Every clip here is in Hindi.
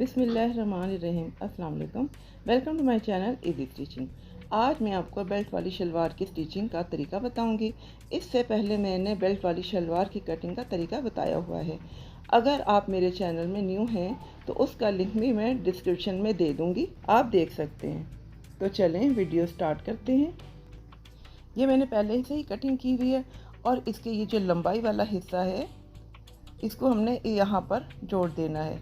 बिस्मिल्लाहिर्रहमानिर्रहीम। अस्सलाम वालेकुम। Welcome to my channel easy stitching. आज मैं आपको बेल्ट वाली शलवार की स्टिचिंग का तरीका बताऊंगी। इससे पहले मैंने बेल्ट वाली शलवार की कटिंग का तरीका बताया हुआ है। अगर आप मेरे चैनल में न्यू हैं तो उसका लिंक भी मैं डिस्क्रिप्शन में दे दूँगी, आप देख सकते हैं। तो चलें वीडियो स्टार्ट करते हैं। ये मैंने पहले से ही कटिंग की हुई है और इसके ये जो लंबाई वाला हिस्सा है इसको हमने यहाँ पर जोड़ देना है।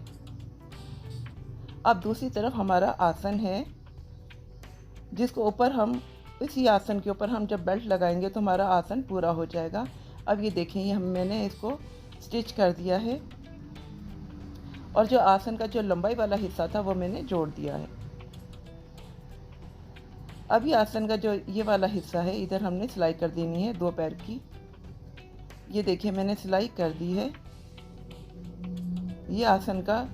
अब दूसरी तरफ हमारा आसन है जिसको ऊपर हम इसी आसन के ऊपर हम जब बेल्ट लगाएंगे तो हमारा आसन पूरा हो जाएगा। अब ये देखें, ये मैंने इसको स्टिच कर दिया है और जो आसन का जो लंबाई वाला हिस्सा था वो मैंने जोड़ दिया है। अभी आसन का जो ये वाला हिस्सा है इधर हमने सिलाई कर देनी है 2 पैर की। ये देखिए मैंने सिलाई कर दी है। ये आसन का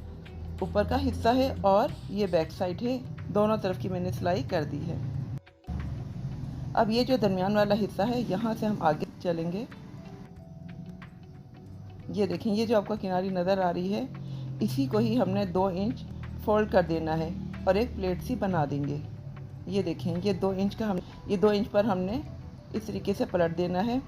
ऊपर का हिस्सा है और ये बैक साइड है, दोनों तरफ की मैंने सिलाई कर दी है। अब ये जो दरमियान वाला हिस्सा है यहाँ से हम आगे चलेंगे। ये देखें, ये जो आपको किनारी नज़र आ रही है इसी को ही हमने 2 इंच फोल्ड कर देना है और एक प्लेट सी बना देंगे। ये देखें, ये 2 इंच का ये 2 इंच पर हमने इस तरीके से पलट देना है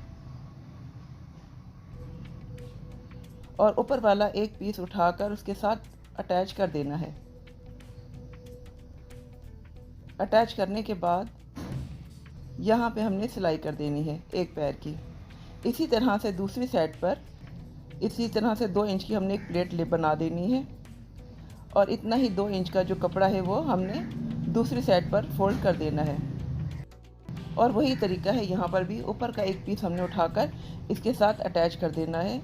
और ऊपर वाला एक पीस उठाकर उसके साथ अटैच कर देना है। अटैच करने के बाद यहाँ पे हमने सिलाई कर देनी है 1 पैर की। इसी तरह से दूसरी साइड पर इसी तरह से 2 इंच की हमने एक प्लेट बना देनी है और इतना ही 2 इंच का जो कपड़ा है वो हमने दूसरी साइड पर फोल्ड कर देना है। और वही तरीका है यहाँ पर भी, ऊपर का एक पीस हमने उठाकर इसके साथ अटैच कर देना है।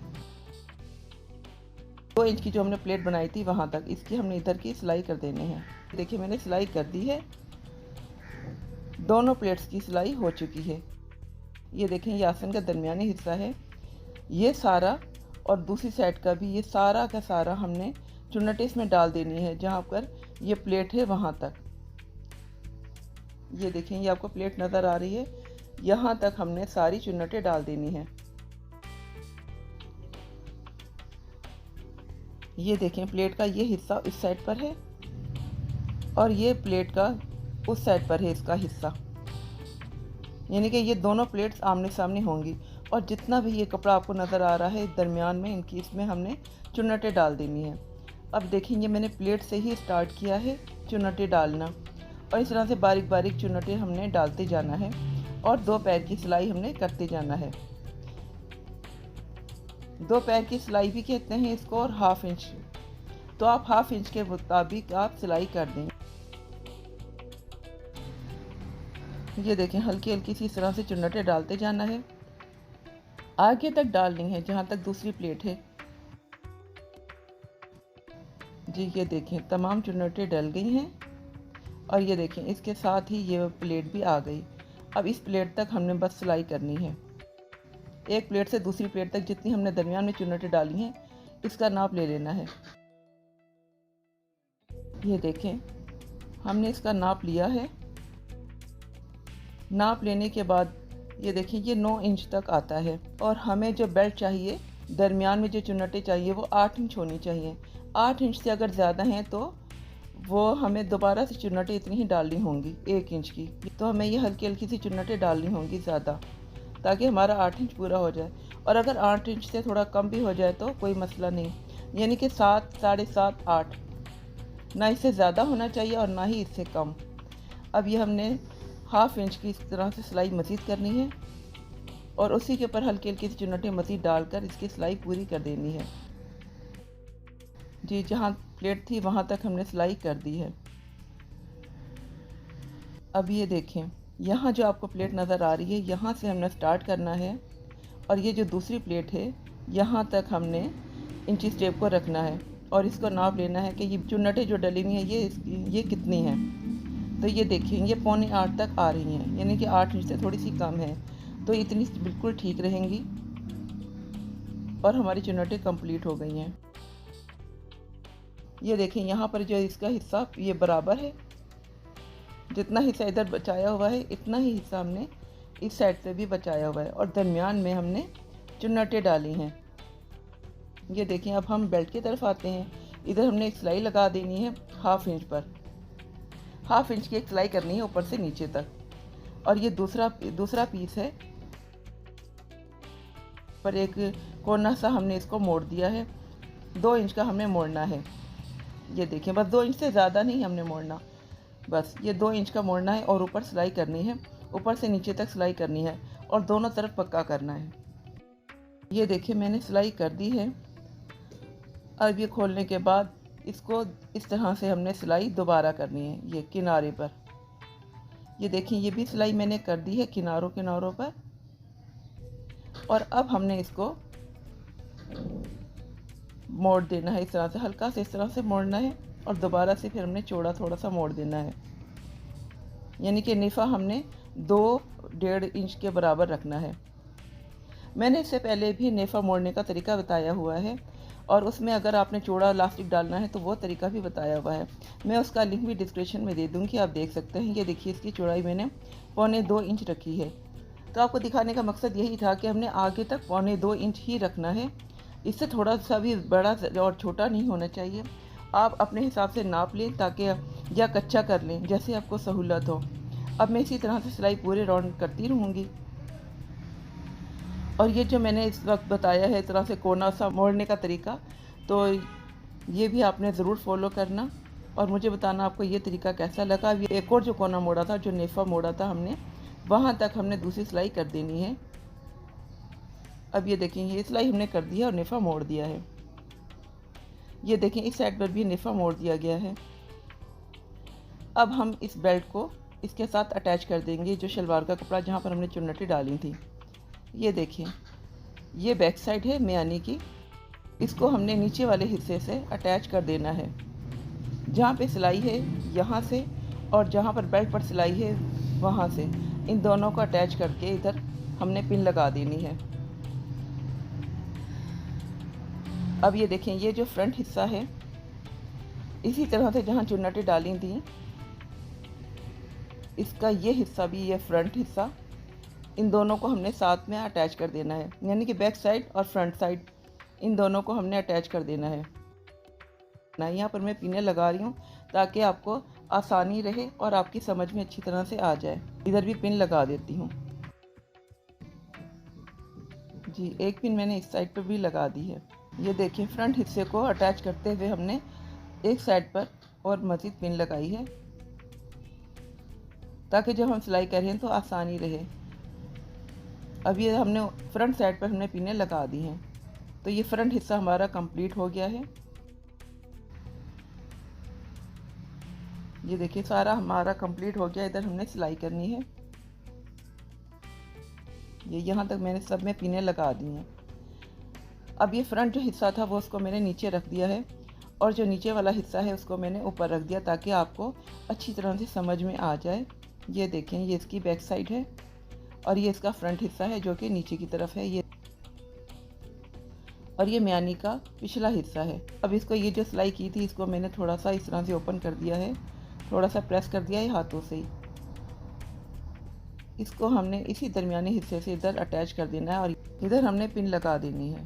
2 इंच की जो हमने प्लेट बनाई थी वहाँ तक इसकी हमने इधर की सिलाई कर देनी है। देखिए मैंने सिलाई कर दी है, दोनों प्लेट्स की सिलाई हो चुकी है। ये देखें, ये आसन का दरमियानी हिस्सा है ये सारा, और दूसरी साइड का भी ये सारा का सारा हमने चुन्नट इसमें डाल देनी है जहाँ पर ये प्लेट है वहाँ तक। ये देखें, ये आपको प्लेट नज़र आ रही है, यहाँ तक हमने सारी चुन्नटें डाल देनी है। ये देखें, प्लेट का ये हिस्सा इस साइड पर है और ये प्लेट का उस साइड पर है इसका हिस्सा, यानी कि ये दोनों प्लेट्स आमने सामने होंगी। और जितना भी ये कपड़ा आपको नज़र आ रहा है दरमियान में इनकी इसमें हमने चुन्नटें डाल देनी है। अब देखेंगे मैंने प्लेट से ही स्टार्ट किया है चुन्नटें डालना और इस तरह से बारीक बारीक चुन्नटें हमने डालते जाना है और 2 पैर की सिलाई हमने करते जाना है। 2 पैर की सिलाई भी कहते हैं इसको और 1/2 इंच, तो आप 1/2 इंच के मुताबिक आप सिलाई कर दें। ये देखें, हल्की हल्की सी इस तरह से चुन्नटें डालते जाना है, आगे तक डालनी है जहाँ तक दूसरी प्लेट है। जी ये देखें, तमाम चुन्नटें डल गई हैं और ये देखें इसके साथ ही ये प्लेट भी आ गई। अब इस प्लेट तक हमने बस सिलाई करनी है। एक प्लेट से दूसरी प्लेट तक जितनी हमने दरमियान में चुन्नटें डाली हैं इसका नाप ले लेना है। ये देखें, हमने इसका नाप लिया है। नाप लेने के बाद ये देखें, ये 9 इंच तक आता है और हमें जो बेल्ट चाहिए दरमियान में जो चुन्नटें चाहिए वो 8 इंच होनी चाहिए। 8 इंच से अगर ज़्यादा हैं तो वो हमें दोबारा से चुन्नटें इतनी ही डालनी होंगी 1 इंच की, तो हमें ये हल्की हल्की सी चुन्नटें डालनी होंगी ज़्यादा, ताकि हमारा 8 इंच पूरा हो जाए। और अगर 8 इंच से थोड़ा कम भी हो जाए तो कोई मसला नहीं, यानी कि 7, 7.5, 8, ना इससे ज़्यादा होना चाहिए और ना ही इससे कम। अब ये हमने 1/2 इंच की इस तरह से सिलाई मज़ीद करनी है और उसी के ऊपर हल्की हल्की सी चुन्नटें मज़ीद डालकर इसकी सिलाई पूरी कर देनी है। जी जहाँ प्लेट थी वहाँ तक हमने सिलाई कर दी है। अब ये देखें, यहाँ जो आपको प्लेट नज़र आ रही है यहाँ से हमने स्टार्ट करना है और ये जो दूसरी प्लेट है यहाँ तक हमने इंची स्टेप को रखना है और इसको नाप लेना है कि ये चुन्नटें जो डली हुई हैं ये कितनी हैं। तो ये देखिए, ये 7.25 तक आ रही हैं, यानी कि 8 इंच से थोड़ी सी कम है, तो इतनी बिल्कुल ठीक रहेंगी और हमारी चुन्नटें कंप्लीट हो गई हैं। ये देखें, यहाँ पर जो इसका हिस्सा ये बराबर है, जितना हिस्सा इधर बचाया हुआ है इतना ही हिस्सा हमने इस साइड से भी बचाया हुआ है और दरमियान में हमने चुन्नटें डाली हैं। ये देखें, अब हम बेल्ट की तरफ आते हैं। इधर हमने एक सिलाई लगा देनी है 1/2 इंच पर, 1/2 इंच की एक सिलाई करनी है ऊपर से नीचे तक। और ये दूसरा पीस है, पर एक कोना सा हमने इसको मोड़ दिया है, 2 इंच का हमने मोड़ना है। ये देखिए, बस 2 इंच से ज़्यादा नहीं हमने मोड़ना, बस ये 2 इंच का मोड़ना है और ऊपर सिलाई करनी है, ऊपर से नीचे तक सिलाई करनी है और दोनों तरफ पक्का करना है। ये देखिए मैंने सिलाई कर दी है। अब ये खोलने के बाद इसको इस तरह से हमने सिलाई दोबारा करनी है, ये किनारे पर। ये देखिए ये भी सिलाई मैंने कर दी है किनारों पर। और अब हमने इसको मोड़ देना है, इस तरह से हल्का से इस तरह से मोड़ना है और दोबारा से फिर हमने चौड़ा थोड़ा सा मोड़ देना है। यानी कि नेफा हमने 2-1.5 इंच के बराबर रखना है। मैंने इससे पहले भी नेफा मोड़ने का तरीका बताया हुआ है और उसमें अगर आपने चौड़ा इलास्टिक डालना है तो वो तरीका भी बताया हुआ है। मैं उसका लिंक भी डिस्क्रिप्शन में दे दूँगी, आप देख सकते हैं। ये देखिए इसकी चौड़ाई मैंने 1.25 इंच रखी है। तो आपको दिखाने का मकसद यही था कि हमने आगे तक 1.25 इंच ही रखना है, इससे थोड़ा सा भी बड़ा और छोटा नहीं होना चाहिए। आप अपने हिसाब से नाप लें ताकि, या कच्चा कर लें जैसे आपको सहूलत हो। अब मैं इसी तरह से सिलाई पूरे राउंड करती रहूँगी। और ये जो मैंने इस वक्त बताया है इस तरह से कोना सा मोड़ने का तरीका, तो ये भी आपने ज़रूर फॉलो करना और मुझे बताना आपको ये तरीका कैसा लगा। ये एक और जो कोना मोड़ा था, जो नेफा मोड़ा था हमने, वहाँ तक हमने दूसरी सिलाई कर देनी है। अब ये देखें ये सिलाई हमने कर दी है और नेफा मोड़ दिया है। ये देखें इस साइड पर भी नेफा मोड़ दिया गया है। अब हम इस बेल्ट को इसके साथ अटैच कर देंगे, जो शलवार का कपड़ा जहाँ पर हमने चुन्नटी डाली थी। ये देखिए ये बैक साइड है म्यानी की, इसको हमने नीचे वाले हिस्से से अटैच कर देना है। जहाँ पे सिलाई है यहाँ से और जहाँ पर बेल्ट पर सिलाई है वहाँ से, इन दोनों को अटैच करके इधर हमने पिन लगा देनी है। अब ये देखें ये जो फ्रंट हिस्सा है, इसी तरह से जहाँ चुन्नटें डाली थी इसका ये हिस्सा भी, ये फ्रंट हिस्सा, इन दोनों को हमने साथ में अटैच कर देना है। यानी कि बैक साइड और फ्रंट साइड इन दोनों को हमने अटैच कर देना है। यहाँ पर मैं पिनें लगा रही हूँ ताकि आपको आसानी रहे और आपकी समझ में अच्छी तरह से आ जाए। इधर भी पिन लगा देती हूँ जी, एक पिन मैंने इस साइड पर भी लगा दी है। ये देखिए फ्रंट हिस्से को अटैच करते हुए हमने एक साइड पर और मज़ीद पिन लगाई है ताकि जब हम सिलाई करें तो आसानी रहे। अब ये हमने फ्रंट साइड पर हमने पिनें लगा दी हैं, तो ये फ्रंट हिस्सा हमारा कंप्लीट हो गया है। ये देखिए सारा हमारा कंप्लीट हो गया। इधर हमने सिलाई करनी है। ये यहाँ तक मैंने सब में पिनें लगा दी हैं। अब ये फ्रंट जो हिस्सा था वो उसको मैंने नीचे रख दिया है और जो नीचे वाला हिस्सा है उसको मैंने ऊपर रख दिया ताकि आपको अच्छी तरह से समझ में आ जाए। ये देखें ये इसकी बैक साइड है और ये इसका फ्रंट हिस्सा है जो कि नीचे की तरफ है। ये और ये म्यानी का पिछला हिस्सा है। अब इसको ये जो सिलाई की थी इसको मैंने थोड़ा सा इस तरह से ओपन कर दिया है, थोड़ा सा प्रेस कर दिया है हाथों से ही। इसको हमने इसी दरमियानी हिस्से से इधर अटैच कर देना है और इधर हमने पिन लगा देनी है।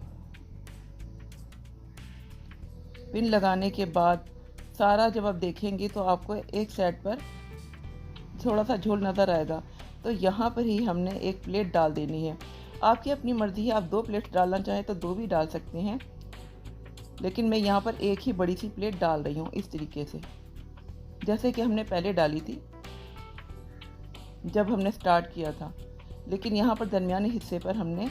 पिन लगाने के बाद सारा जब आप देखेंगे तो आपको एक साइड पर थोड़ा सा झोल नज़र आएगा, तो यहाँ पर ही हमने एक प्लेट डाल देनी है। आपकी अपनी मर्ज़ी है, आप 2 प्लेट डालना चाहें तो 2 भी डाल सकते हैं, लेकिन मैं यहाँ पर एक ही बड़ी सी प्लेट डाल रही हूँ इस तरीके से, जैसे कि हमने पहले डाली थी जब हमने स्टार्ट किया था। लेकिन यहाँ पर दरमियाने हिस्से पर हमने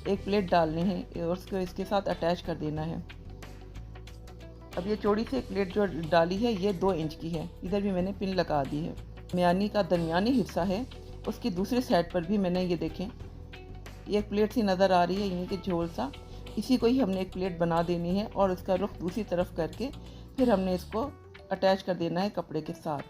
एक प्लेट डालनी है और उसको इसके साथ अटैच कर देना है। अब ये चौड़ी सी एक प्लेट जो डाली है ये 2 इंच की है, इधर भी मैंने पिन लगा दी है। म्यानी का दरमियानी हिस्सा है उसकी दूसरी साइड पर भी मैंने ये देखें ये एक प्लेट सी नज़र आ रही है, यानी कि झोल सा, इसी को ही हमने एक प्लेट बना देनी है और इसका रुख दूसरी तरफ करके फिर हमने इसको अटैच कर देना है कपड़े के साथ।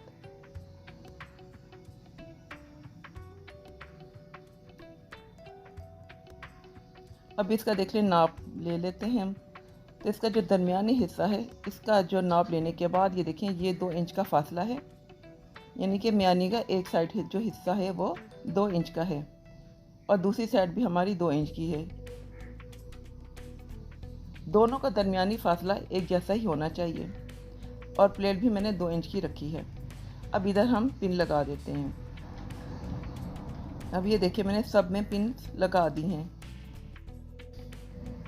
अब इसका देख लें नाप ले लेते हैं हम। तो इसका जो दरमियानी हिस्सा है इसका जो नाप लेने के बाद ये देखें ये 2 इंच का फासला है, यानी कि म्यानी का एक साइड जो हिस्सा है वो 2 इंच का है और दूसरी साइड भी हमारी 2 इंच की है। दोनों का दरमियानी फासला एक जैसा ही होना चाहिए और प्लेट भी मैंने 2 इंच की रखी है। अब इधर हम पिन लगा देते हैं। अब ये देखिए मैंने सब में पिन लगा दी हैं।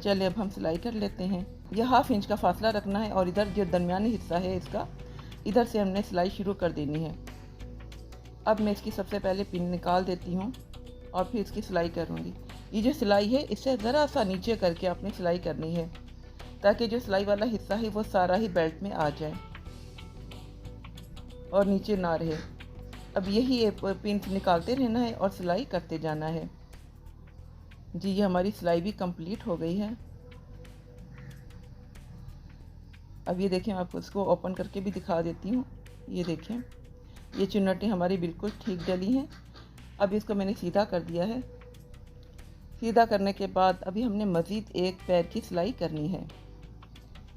चलिए अब हम सिलाई कर लेते हैं। यह 1/2 इंच का फासला रखना है और इधर जो दरमियानी हिस्सा है इसका, इधर से हमने सिलाई शुरू कर देनी है। अब मैं इसकी सबसे पहले पिन निकाल देती हूँ और फिर इसकी सिलाई करूँगी। ये जो सिलाई है इससे ज़रा सा नीचे करके आपने सिलाई करनी है ताकि जो सिलाई वाला हिस्सा है वो सारा ही बेल्ट में आ जाए और नीचे ना रहे। अब यही पिन निकालते रहना है और सिलाई करते जाना है। जी ये हमारी सिलाई भी कंप्लीट हो गई है। अब ये देखें, आपको इसको ओपन करके भी दिखा देती हूँ। ये देखें, ये चुन्नटें हमारी बिल्कुल ठीक डली हैं। अब इसको मैंने सीधा कर दिया है। सीधा करने के बाद अभी हमने मज़ीद एक पैर की सिलाई करनी है।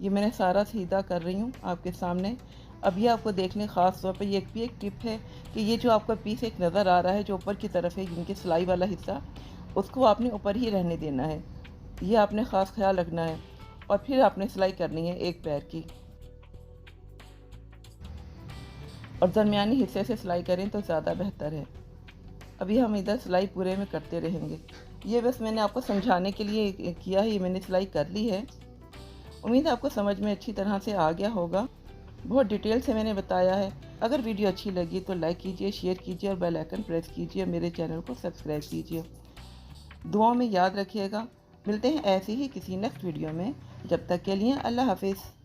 ये मैंने सारा सीधा कर रही हूँ आपके सामने। अब ये आपको देखने ख़ास तौर पर ये भी एक टिप है कि ये जो आपका पीस एक नज़र आ रहा है जो ऊपर की तरफ है, जिनकी सिलाई वाला हिस्सा, उसको आपने ऊपर ही रहने देना है। ये आपने ख़ास ख्याल रखना है और फिर आपने सिलाई करनी है एक पैर की। और दरमियानी हिस्से से सिलाई करें तो ज़्यादा बेहतर है। अभी हम इधर सिलाई पूरे में करते रहेंगे। ये बस मैंने आपको समझाने के लिए किया है। ये मैंने सिलाई कर ली है। उम्मीद है आपको समझ में अच्छी तरह से आ गया होगा। बहुत डिटेल से मैंने बताया है। अगर वीडियो अच्छी लगी तो लाइक कीजिए, शेयर कीजिए और बेल आइकन प्रेस कीजिए। मेरे चैनल को सब्सक्राइब कीजिए। दुआओं में याद रखिएगा। मिलते हैं ऐसी ही किसी नेक्स्ट वीडियो में। जब तक के लिए अल्लाह हाफिज़।